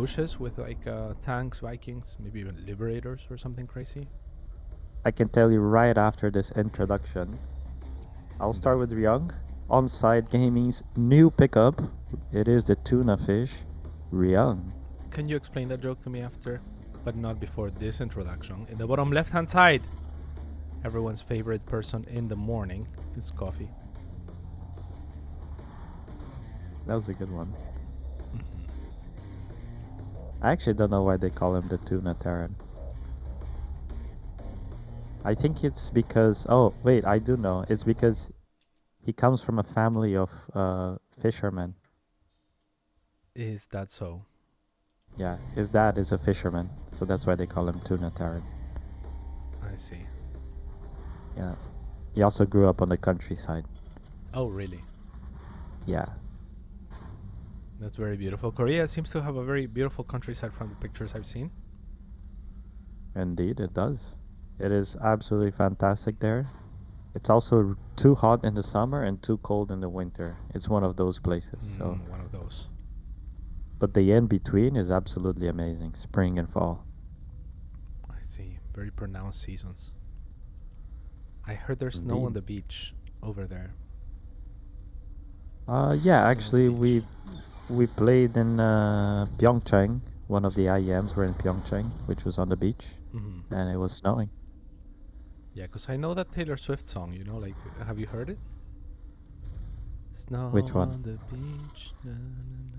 pushes with like tanks, Vikings, maybe even Liberators or something crazy? I can tell you right after this introduction. I'll start with Ryung. On-site gaming's new pickup. It is the tuna fish, Ryung. Can you explain that joke to me after? But not before this introduction. In the bottom left-hand side, everyone's favorite person in the morning is coffee. That was a good one. I actually don't know why they call him the tuna Terran. I think it's because... Oh, wait, I do know. It's because he comes from a family of fishermen. Is that so? Yeah, his dad is a fisherman, so that's why they call him tuna Terran. I see. Yeah. He also grew up on the countryside. Oh, really? Yeah. That's very beautiful. Korea seems to have a very beautiful countryside from the pictures I've seen. Indeed, it does. It is absolutely fantastic there. It's also too hot in the summer and too cold in the winter. It's one of those places. So, One of those. but the in between is absolutely amazing. Spring and fall. I see. Very pronounced seasons. I heard there's snow on Indeed. the beach over there. Yeah, actually, we played in Pyeongchang. One of the IEMs were in Pyeongchang, which was on the beach, and it was snowing. Yeah, because I know that Taylor Swift song, you know, like, have you heard it? Snow Which one? on the beach. Na, na, na.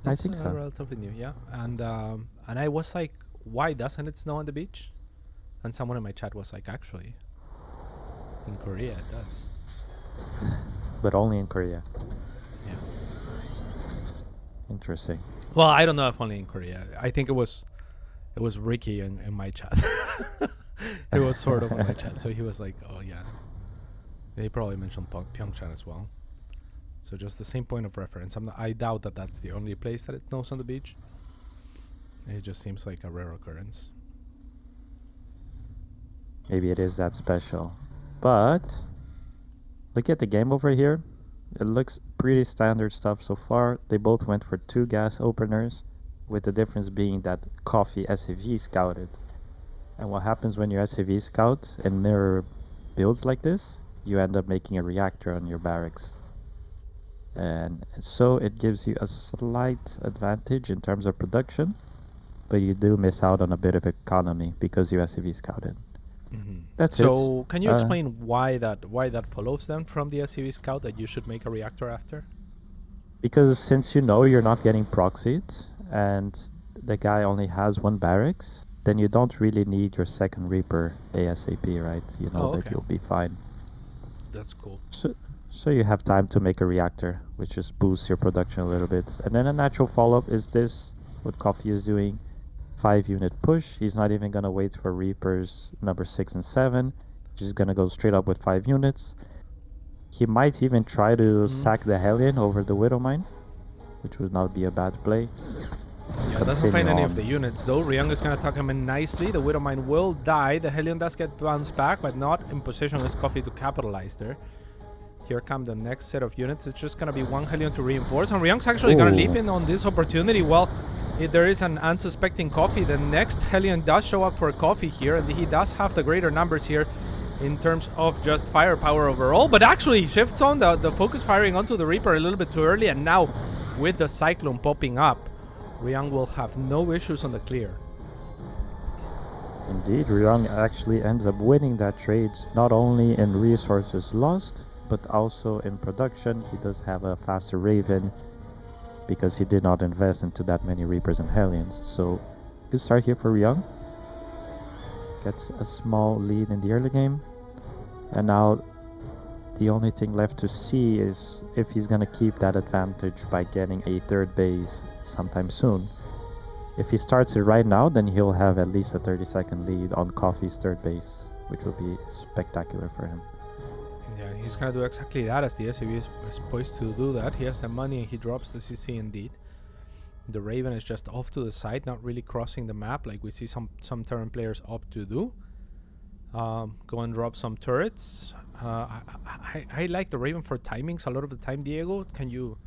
I That's think so. relatively new, yeah. And I was like, why doesn't it snow on the beach? And someone in my chat was like, actually, in Korea it does. But only in Korea. Yeah. Interesting. Well, I don't know if only in Korea. I think it was Ricky in my chat. It was sort of in my chat. So he was like, oh yeah. They probably mentioned Pyeongchang as well. So just the same point of reference. I doubt that that's the only place that it snows on the beach. It just seems like a rare occurrence. Maybe it is that special. But look at the game over here. It looks pretty standard stuff so far. They both went for 2 gas openers, with the difference being that Coffee SCV scouted. And what happens when you SCV scout and mirror builds like this? You end up making a reactor on your barracks. And so it gives you a slight advantage in terms of production, but you do miss out on a bit of economy because you SCV scouted. That's it. So can you explain why that follows then from the SCV scout that you should make a reactor after? Because since you know you're not getting proxied and the guy only has 1 barracks, then you don't really need your second Reaper ASAP, right? You know that you'll be fine. That's cool. So you have time to make a reactor, which just boosts your production a little bit. And then a natural follow-up is this, what Coffee is doing. 5-unit push. He's not even going to wait for Reapers number 6 and 7. He's just going to go straight up with 5 units. He might even try to sack the Hellion over the Widowmine, which would not be a bad play. Yeah, doesn't find any of the units though. Ryung is going to tuck him in nicely. The Widowmine will die. The Hellion does get bounced back, but not in position as Coffee to capitalize there. Here come the next set of units. It's just going to be 1 Hellion to reinforce. And Ryung's actually going to leap in on this opportunity. Well, if there is an unsuspecting Coffee, the next Hellion does show up for Coffee here, and he does have the greater numbers here in terms of just firepower overall. But actually, shifts on the focus firing onto the Reaper a little bit too early, and now with the Cyclone popping up, Ryung will have no issues on the clear. Indeed, Ryung actually ends up winning that trade, not only in resources lost, but also in production. He does have a faster Raven, because he did not invest into that many Reapers and Hellions. So, good start here for Ryung. Gets a small lead in the early game. And now, the only thing left to see is if he's going to keep that advantage by getting a 3rd base sometime soon. If he starts it right now, then he'll have at least a 30-second lead on Coffee's 3rd base, which will be spectacular for him. Yeah, he's going to do exactly that, as the SCV is poised to do that. He has the money and he drops the CC indeed. The Raven is just off to the side, not really crossing the map like we see some Terran players opt to do. Go and drop some turrets. I like the Raven for timings a lot of the time, Diego. Can you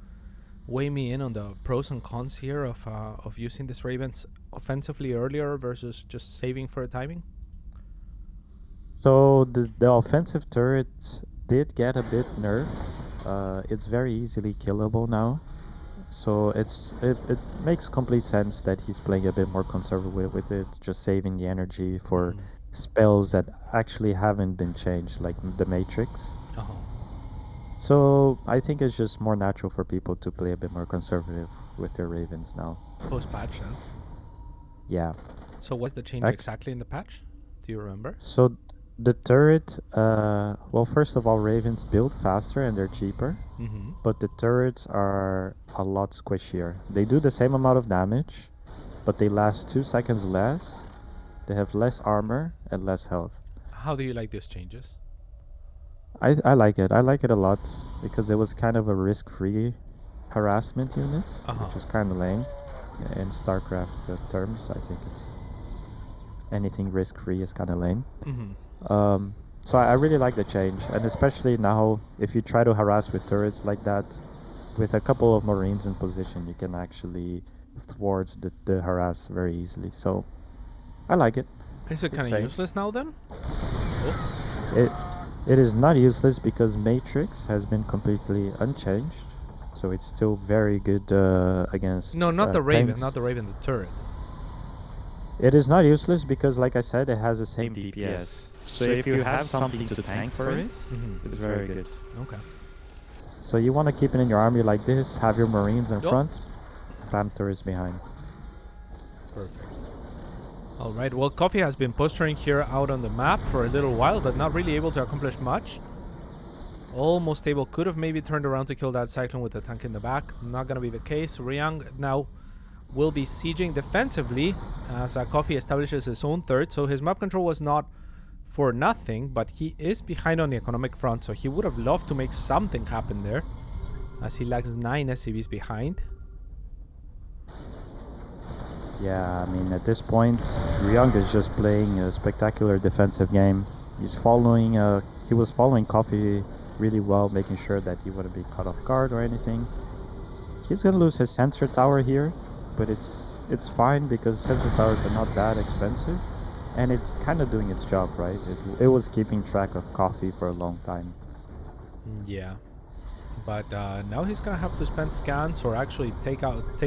weigh me in on the pros and cons here of using these Ravens offensively earlier versus just saving for a timing? So the offensive turret did get a bit nerfed. It's very easily killable now. So it makes complete sense that he's playing a bit more conservative with it, just saving the energy for spells that actually haven't been changed, like the Matrix. Uh-huh. So I think it's just more natural for people to play a bit more conservative with their Ravens now. Post-patch then. Yeah. So what's the change exactly in the patch? Do you remember? So the turret, well, first of all, Ravens build faster and they're cheaper, but the turrets are a lot squishier. They do the same amount of damage, but they last 2 seconds less. They have less armor and less health. How do you like these changes? I like it. I like it a lot because it was kind of a risk-free harassment unit, which is kind of lame. In StarCraft terms, I think it's anything risk-free is kind of lame. So I really like the change, and especially now, if you try to harass with turrets like that, with a couple of Marines in position, you can actually thwart the harass very easily. So I like it. Is it kind of useless now then? It is not useless because Matrix has been completely unchanged, so it's still very good against. No, not the Raven, tanks. not the Raven, the turret. It is not useless because, like I said, it has the same DPS. So if you have something to tank for it, it's very good. Okay. So you want to keep it in your army like this, have your Marines in front, bam turrets behind. Perfect. Alright, well, Coffee has been posturing here out on the map for a little while, but not really able to accomplish much. Almost stable, could have maybe turned around to kill that Cyclone with the tank in the back. Not gonna be the case. Ryung now will be sieging defensively as Coffee establishes his own third, so his map control was not for nothing, but he is behind on the economic front, so he would have loved to make something happen there, as he lags 9 SCVs behind. Yeah, I mean, at this point, Ryung is just playing a spectacular defensive game. He's following, he was following Coffee really well, making sure that he wouldn't be caught off guard or anything. He's gonna lose his sensor tower here, but it's fine because sensor towers are not that expensive, and it's kind of doing its job, right? It was keeping track of Coffee for a long time. Yeah, but now he's gonna have to spend scans or actually take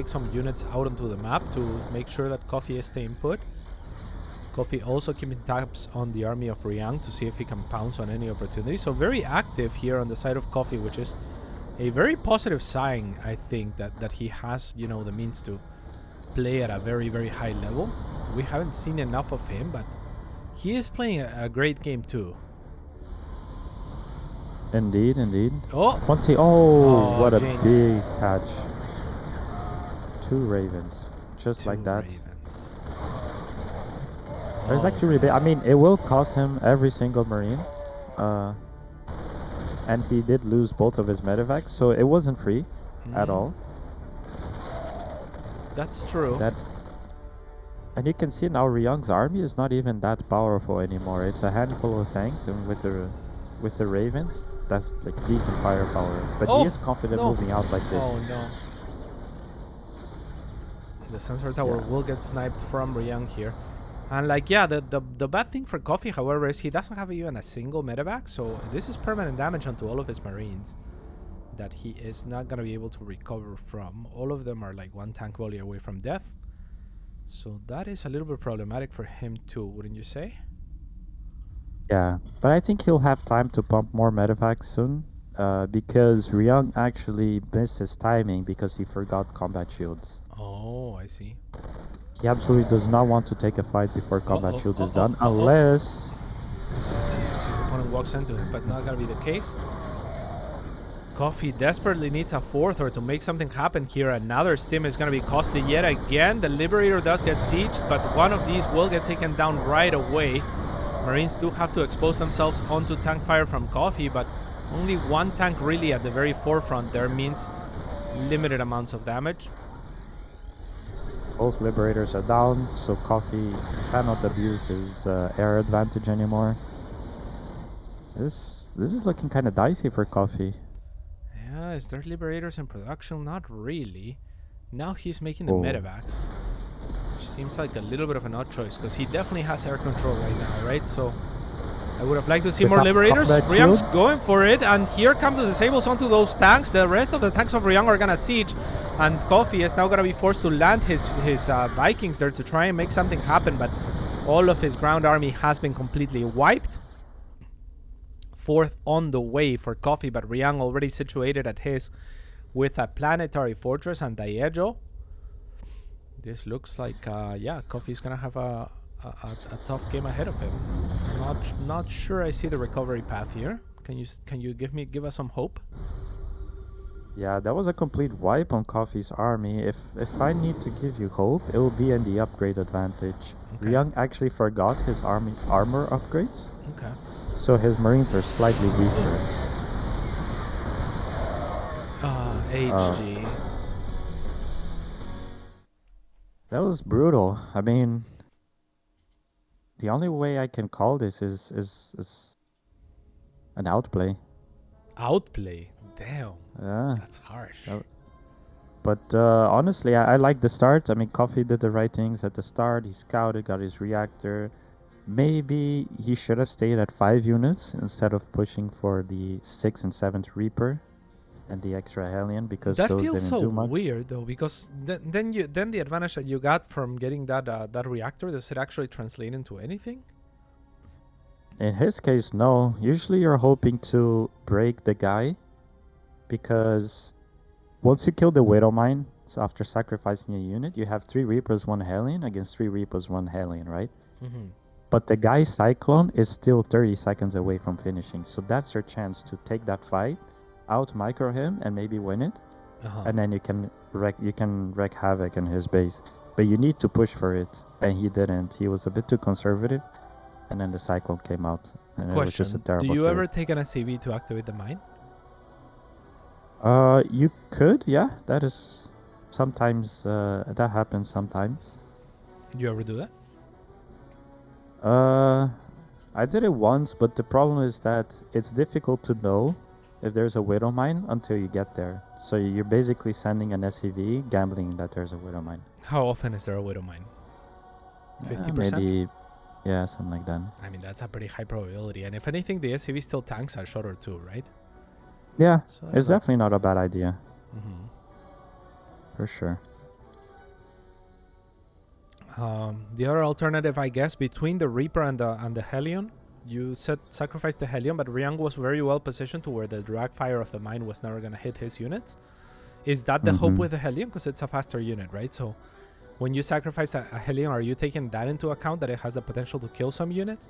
some units out onto the map to make sure that Coffee is staying put. Coffee also keeping tabs on the army of Ryung to see if he can pounce on any opportunity. So very active here on the side of Coffee, which is a very positive sign, I think, that he has, you know, the means to play at a very, very high level. We haven't seen enough of him, but he is playing a great game too. Indeed. Oh! What a big catch. 2 Ravens. Just like that. There's actually, I mean, it will cost him every single Marine. And he did lose both of his medevacs, so it wasn't free at all. That's true. And you can see now Ryung's army is not even that powerful anymore. It's a handful of tanks, and with the Ravens, that's like decent firepower. But he is confident moving out like this. Oh no. The sensor tower will get sniped from Ryung here. And like, yeah, the bad thing for Coffee, however, is he doesn't have even a single medevac, so this is permanent damage onto all of his Marines that he is not going to be able to recover from. All of them are like 1 tank volley away from death. So that is a little bit problematic for him too, wouldn't you say? Yeah, but I think he'll have time to pump more medevacs soon, because Ryung actually missed his timing because he forgot combat shields. Oh, I see. He absolutely does not want to take a fight before combat shields is done, unless... His opponent walks into him, but not gonna be the case. Coffee desperately needs a 4th to make something happen here. Another stim is gonna be costly yet again. The Liberator does get sieged, but one of these will get taken down right away. Marines do have to expose themselves onto tank fire from Coffee, but only 1 tank really at the very forefront there means limited amounts of damage. Both Liberators are down, so Coffee cannot abuse his air advantage anymore. This is looking kind of dicey for Coffee. Yeah, is there Liberators in production? Not really. Now he's making the Oh. medevacs. Which seems like a little bit of an odd choice, because he definitely has air control right now, right? So I would have liked to see The more Liberators. combat Ryung's shields. going for it, and here come the disables onto those tanks. The rest of the tanks of Ryung are gonna siege, and Coffee is now gonna be forced to land his Vikings there to try and make something happen, but all of his ground army has been completely wiped. Fourth on the way for Coffee, but Ryung already situated at his with a planetary fortress and Daejo. This looks like, yeah, Coffee's gonna have a tough game ahead of him. Not sure I see the recovery path here. Can you give us some hope? Yeah, that was a complete wipe on Coffee's army. If I need to give you hope, it will be in the upgrade advantage. Okay. Ryung actually forgot his armor upgrades, Okay. so his marines are slightly weaker. HG. That was brutal. I mean, the only way I can call this is an outplay. Outplay. Damn. Yeah. That's harsh. But honestly, I like the start. I mean, Coffee did the right things at the start. He scouted, got his reactor. Maybe he should have stayed at 5 units instead of pushing for the 6th and 7th Reaper and the extra Hellion, because That those feels didn't so do much. weird though, because then the advantage that you got from getting that reactor, does it actually translate into anything? In his case, no. Usually you're hoping to break the guy, because once you kill the Widow Mine, so after sacrificing a unit, you have 3 Reapers, 1 Hellion against 3 Reapers, 1 Hellion, right? Mm-hmm. But the guy's Cyclone is still 30 seconds away from finishing, so that's your chance to take that fight, out micro him, and maybe win it, and then you can wreak havoc in his base. But you need to push for it, and he didn't. He was a bit too conservative, and then the Cyclone came out, and it was just a Question: terrible do you trade. ever take an SCV to activate the mine? You could, yeah. That is sometimes that happens sometimes. Do you ever do that? I did it once, but the problem is that it's difficult to know if there's a Widow Mine until you get there. So you're basically sending an SCV, gambling that there's a Widow Mine. How often is there a Widow Mine? 50%? Maybe, yeah, something like that. I mean, that's a pretty high probability. And if anything, the SCV still tanks a shot or two, right? Yeah, So it's definitely not a bad idea. Mm-hmm. For sure. The other alternative, I guess, between the Reaper and the Hellion, you sacrifice the Hellion, but Ryung was very well positioned to where the drag fire of the mine was never going to hit his units. Is that the hope with the Hellion? Because it's a faster unit, right? So when you sacrifice a Hellion, are you taking that into account, that it has the potential to kill some units?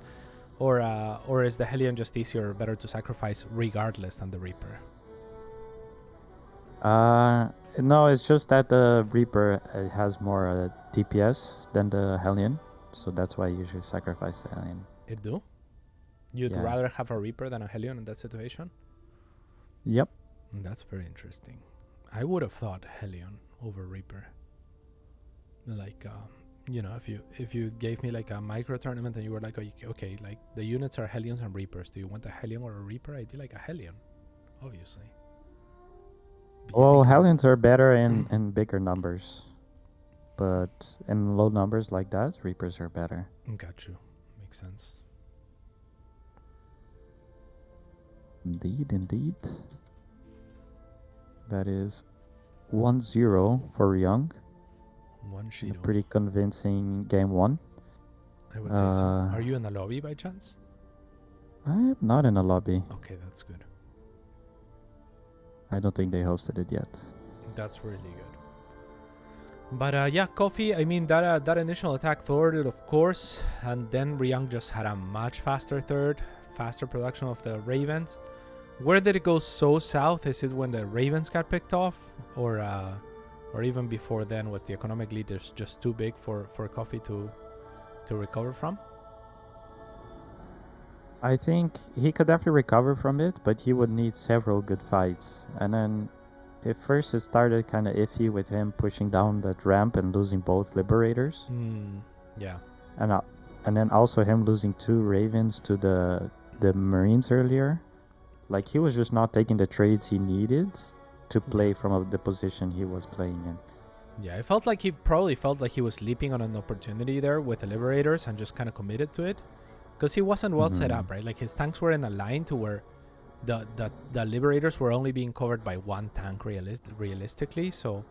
Or is the Hellion just easier or better to sacrifice regardless than the Reaper? No, it's just that the Reaper has more DPS than the Hellion, so that's why I usually sacrifice the Hellion. It do? You'd Yeah. rather have a Reaper than a Hellion in that situation? Yep. That's very interesting. I would have thought Hellion over Reaper. Like, if you gave me like a micro tournament and you were like, okay, like the units are Hellions and Reapers. Do you want a Hellion or a Reaper? I'd be like a Hellion, obviously. Well, Hellions are better in bigger numbers, but in low numbers like that, Reapers are better. Got you. Makes sense. Indeed. That is 1-0 for Ryung. One sheet. A pretty convincing game 1. I would say so. Are you in the lobby by chance? I'm not in a lobby. Okay, that's good. I don't think they hosted it yet. That's really good. But yeah, Coffee, I mean, that initial attack thwarted, of course, and then Ryung just had a much faster third, faster production of the Ravens. Where did it go so south? Is it when the Ravens got picked off? Or even before then, was the economic lead just too big for Coffee to recover from? I think he could definitely recover from it, but he would need several good fights. And then at first it started kind of iffy with him pushing down that ramp and losing both Liberators. Yeah. And then also him losing 2 Ravens to the Marines earlier. Like, he was just not taking the trades he needed to play from the position he was playing in. Yeah, I felt like he probably felt like he was leaping on an opportunity there with the Liberators and just kind of committed to it. Because he wasn't well set up, right? Like his tanks were in a line to where the Liberators were only being covered by one tank realistically, so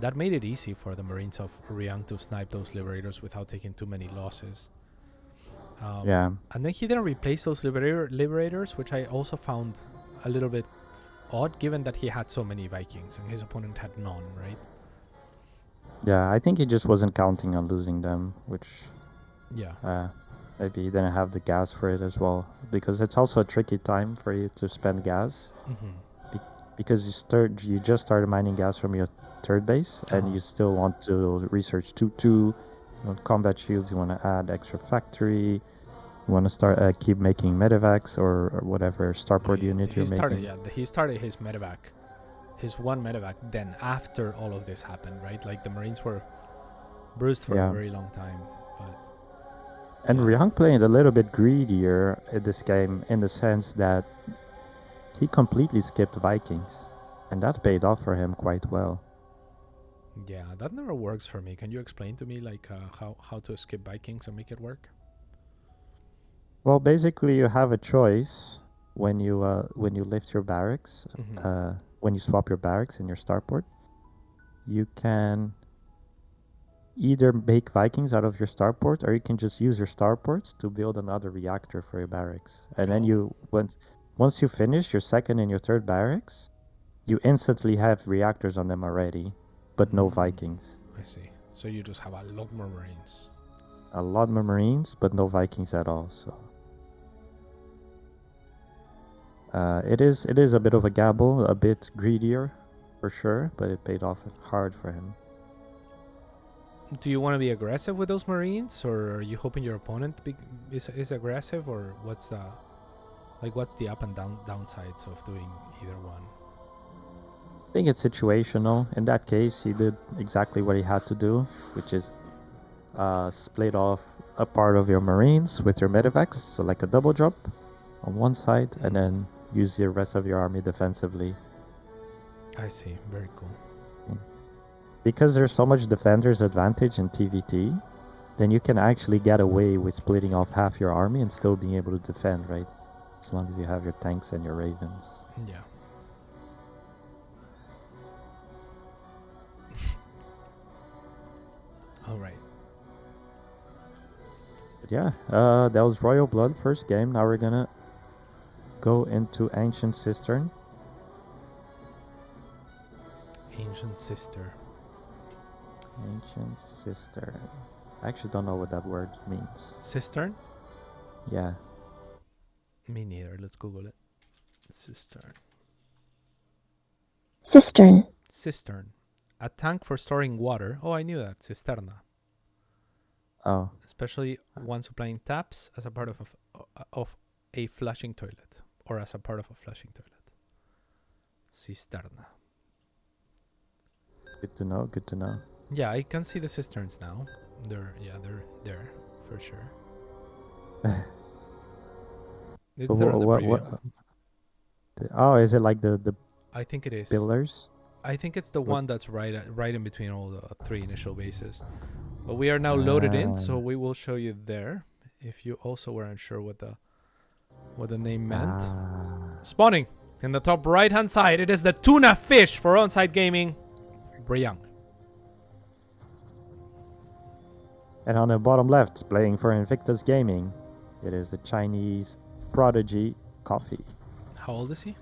that made it easy for the Marines of Ryung to snipe those Liberators without taking too many losses. Yeah. And then he didn't replace those Liberators, which I also found a little bit odd, given that he had so many Vikings and his opponent had none, right? Yeah, I think he just wasn't counting on losing them, which Yeah. maybe he didn't have the gas for it as well, because it's also a tricky time for you to spend gas, because you just started mining gas from your third base, and you still want to research 2-2, you want combat shields, you want to add extra factory, you want to start keep making medevacs or whatever starport unit you're making. He started his medevac, his one medevac, then after all of this happened, right? Like the Marines were bruised for a very long time. And Ryung played a little bit greedier in this game, in the sense that he completely skipped Vikings, and that paid off for him quite well. Yeah, that never works for me. Can you explain to me like how to skip Vikings and make it work? Well, basically, you have a choice when you lift your barracks, when you swap your barracks in your starport. You can either make Vikings out of your starport, or you can just use your starport to build another reactor for your barracks. And then once you finish your second and your third barracks, you instantly have reactors on them already, but no Vikings. I see. So you just have a lot more Marines. A lot more Marines, but no Vikings at all. So it is a bit of a gamble, a bit greedier, for sure, but it paid off hard for him. Do you want to be aggressive with those Marines, or are you hoping your opponent is aggressive, or what's the up and downsides of doing either one? I think it's situational. In that case, he did exactly what he had to do, which is split off a part of your Marines with your medevacs, so like a double drop on one side, and then use the rest of your army defensively. I see. Very cool. Because there's so much defender's advantage in TVT, then you can actually get away with splitting off half your army and still being able to defend, right? As long as you have your tanks and your ravens. Yeah. All right. But yeah, that was Royal Blood first game. Now we're gonna go into Ancient Cistern. Ancient Sister. Ancient Cistern. I actually don't know what that word means. Cistern? Yeah. Me neither. Let's Google it. Cistern. Cistern. Cistern. A tank for storing water. Oh, I knew that. Cisterna. Oh. Especially one supplying taps as a part of a flushing toilet, or as a part of a flushing toilet. Cisterna. Good to know. Good to know. Yeah, I can see the cisterns now. They're there for sure. It's there in the preview. Oh, is it like the I think it is. pillars? I think it's the one that's right in between all the three initial bases. But we are now loaded in, so we will show you there. If you also were unsure what the name meant. Spawning in the top right hand side, it is the tuna fish for on-site gaming. Ryung. And on the bottom left, playing for Invictus Gaming, it is the Chinese Prodigy Coffee. How old is he?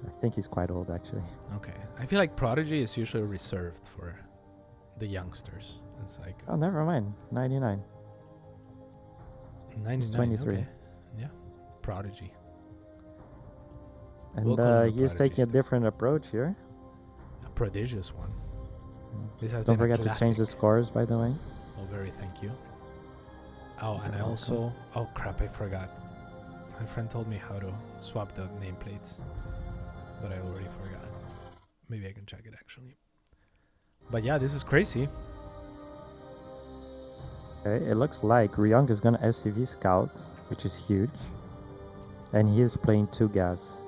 I think he's quite old, actually. Okay. I feel like Prodigy is usually reserved for the youngsters. It's like... Oh, never mind. 99. 99, he's 23. Okay. Yeah. Prodigy. And he is taking a different approach here. A prodigious one. This has Don't been forget to change the scores, by the way. Oh, very thank you. Oh, and I also... Oh, crap, I forgot. My friend told me how to swap the nameplates, but I already forgot. Maybe I can check it, actually. But yeah, this is crazy. Okay, it looks like Ryung is going to SCV Scout, which is huge. And he is playing 2 gas.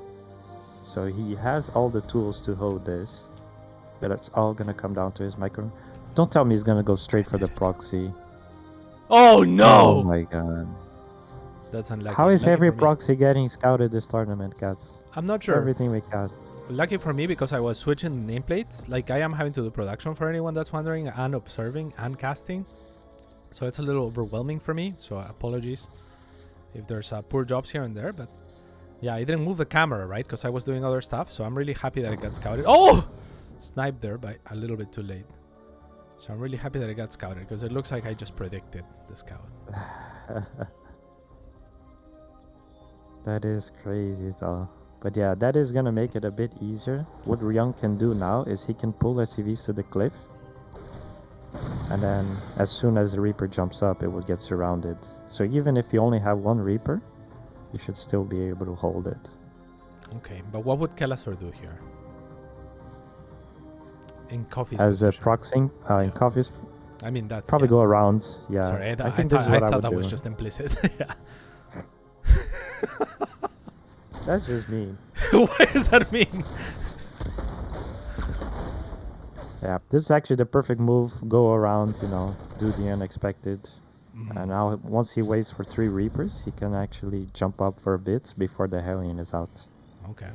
So he has all the tools to hold this. But it's all gonna come down to his micro. Don't tell me he's gonna go straight for the proxy. Oh no! Oh my god. That's unlucky. How is Lucky every for me. proxy getting scouted this tournament, Cats? I'm not sure. Everything we cast. Lucky for me because I was switching nameplates. Like I am having to do production for anyone that's wondering, and observing and casting. So it's a little overwhelming for me. So apologies if there's poor jobs here and there. But yeah, I didn't move the camera, right? Because I was doing other stuff. So I'm really happy that it got scouted. Oh! Sniped there by a little bit too late. So I'm really happy that it got scouted because it looks like I just predicted the scout. That is crazy though. But yeah, that is gonna make it a bit easier. What Ryung can do now is he can pull SCVs to the cliff. And then as soon as the Reaper jumps up, it will get surrounded. So even if you only have one Reaper, you should still be able to hold it. Okay, but what would Kelasor do here? In Coffee's As a position. proxying, in Coffee's, I mean, that's probably yeah. go around. Yeah, Sorry, I think thought, this is what I thought would that do. was just implicit. Yeah. That's just mean. What does that mean? Yeah, this is actually the perfect move. Go around, you know, do the unexpected. And now once he waits for 3 Reapers, he can actually jump up for a bit before the Hellion is out. Okay.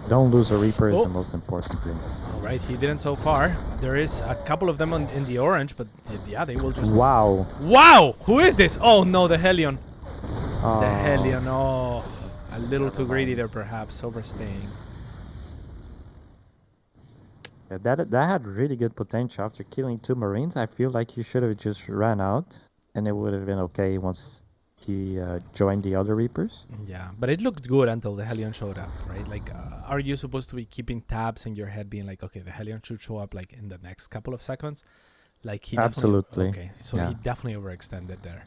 Don't lose a Reaper is the most important thing. All right, he didn't so far. There is a couple of them in the orange, but yeah, they will just... Wow. Wow! Who is this? Oh no, the Hellion. Oh. The Hellion, oh. A little too greedy there, perhaps, overstaying. Yeah, that had really good potential. After killing 2 Marines, I feel like he should have just ran out, and it would have been okay once he joined the other Reapers. Yeah, but it looked good until the Hellion showed up, right? Like, are you supposed to be keeping tabs in your head, being like, okay, the Hellion should show up like in the next couple of seconds? Like he Absolutely. Okay, so yeah. he definitely overextended there.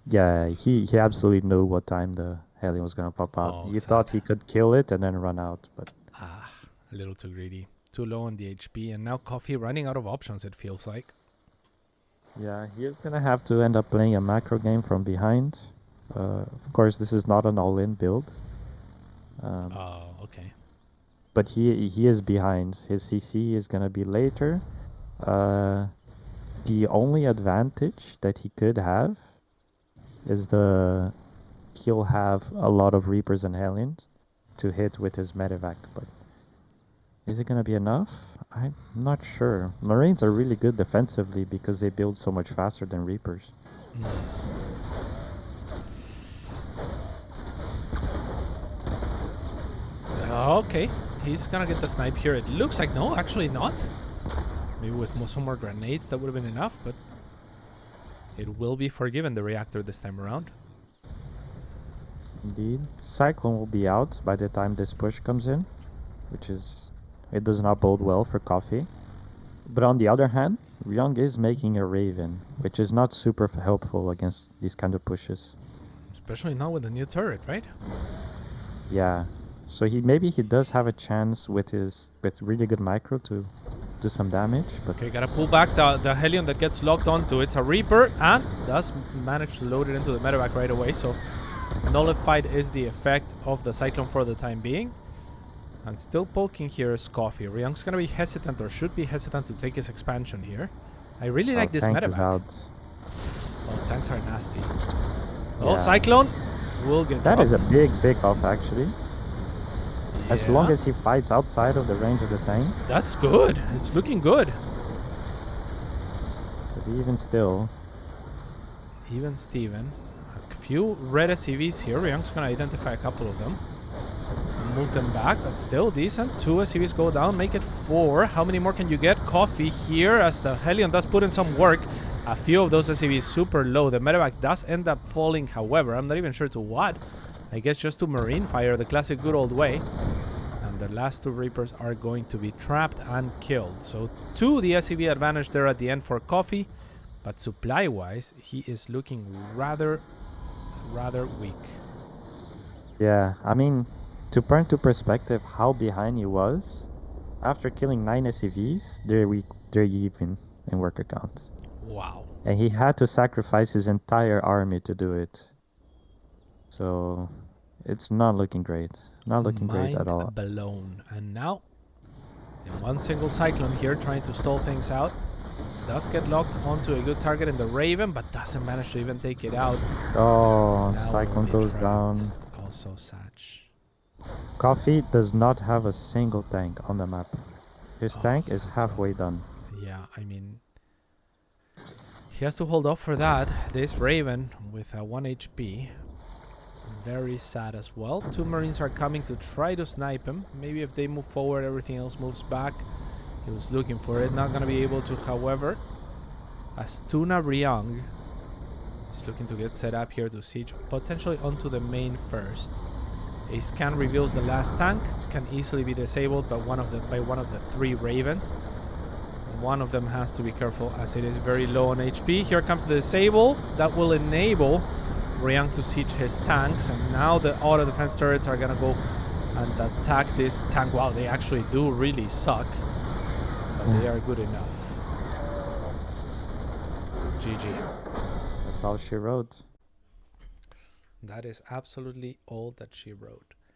Yeah, he absolutely knew what time the Hellion was gonna pop out. Oh, He sad. thought he could kill it and then run out, but A little too greedy. Too low on the HP, and now Coffee running out of options, it feels like. yeah, he is gonna have to end up playing a macro game from behind. Of course, this is not an all-in build. Oh, okay. But he is behind. His CC is gonna be later. The only advantage that he could have is he'll have a lot of Reapers and Hellions to hit with his medevac, but is it gonna be enough? I'm not sure. Marines are really good defensively because they build so much faster than Reapers. Okay, he's gonna get the snipe here. It looks like no, actually not. Maybe with some more grenades that would have been enough, but it will be forgiven, the reactor, this time around. Indeed. Cyclone will be out by the time this push comes in, which is... it does not bode well for Coffee. But on the other hand, Ryung is making a Raven, which is not super helpful against these kind of pushes. Especially now with the new turret, right? Yeah. So maybe he does have a chance with really good micro to do some damage, but Okay, gotta pull back the Hellion that gets locked onto. It's a Reaper, and does manage to load it into the medevac right away, so nullified is the effect of the Cyclone for the time being. And still poking here is Coffee. Ryung's gonna be hesitant, or should be hesitant, to take his expansion here. I really like this tank is medevac. out. Oh, tanks are nasty. Oh, Yeah. Cyclone will get That is a dropped. big off actually. As long as he fights outside of the range of the tank. That's good. It's looking good. But even still. Even Steven. A few red SCVs here. Ryung's gonna identify a couple of them. Move them back. That's still decent. 2 SCVs go down. Make it 4. How many more can you get? Coffee here as the Hellion does put in some work. A few of those SCVs super low. The medevac does end up falling, however. I'm not even sure to what. I guess just to Marine Fire, the classic good old way. And the last 2 Reapers are going to be trapped and killed. So 2 the SCV advantage there at the end for Coffee. But supply-wise, he is looking rather weak. Yeah, I mean, to put into perspective how behind he was, after killing 9 SCVs, they're even in worker count. Wow. And he had to sacrifice his entire army to do it. So It's not looking great. Not looking great at all. Mind blown. And now, in one single Cyclone here, trying to stall things out. Does get locked onto a good target in the Raven, but doesn't manage to even take it out. Oh, Now Cyclone will be goes trapped. down. Also Satch. Coffee does not have a single tank on the map. His tank is that's halfway done. Yeah, I mean, he has to hold off for that. This Raven with a 1 HP. Very sad as well. 2 Marines are coming to try to snipe him. Maybe if they move forward, everything else moves back. He was looking for it. Not going to be able to, however. As Tuna Ryung is looking to get set up here to siege potentially onto the main first. A scan reveals the last tank. Can easily be disabled by one of the 3 Ravens. One of them has to be careful as it is very low on HP. Here comes the disable. That will enable Ryung to siege his tanks. And now the auto defense turrets are going to go and attack this tank. Wow, they actually do really suck. But they are good enough. GG. That's all she wrote. That is absolutely all that she wrote.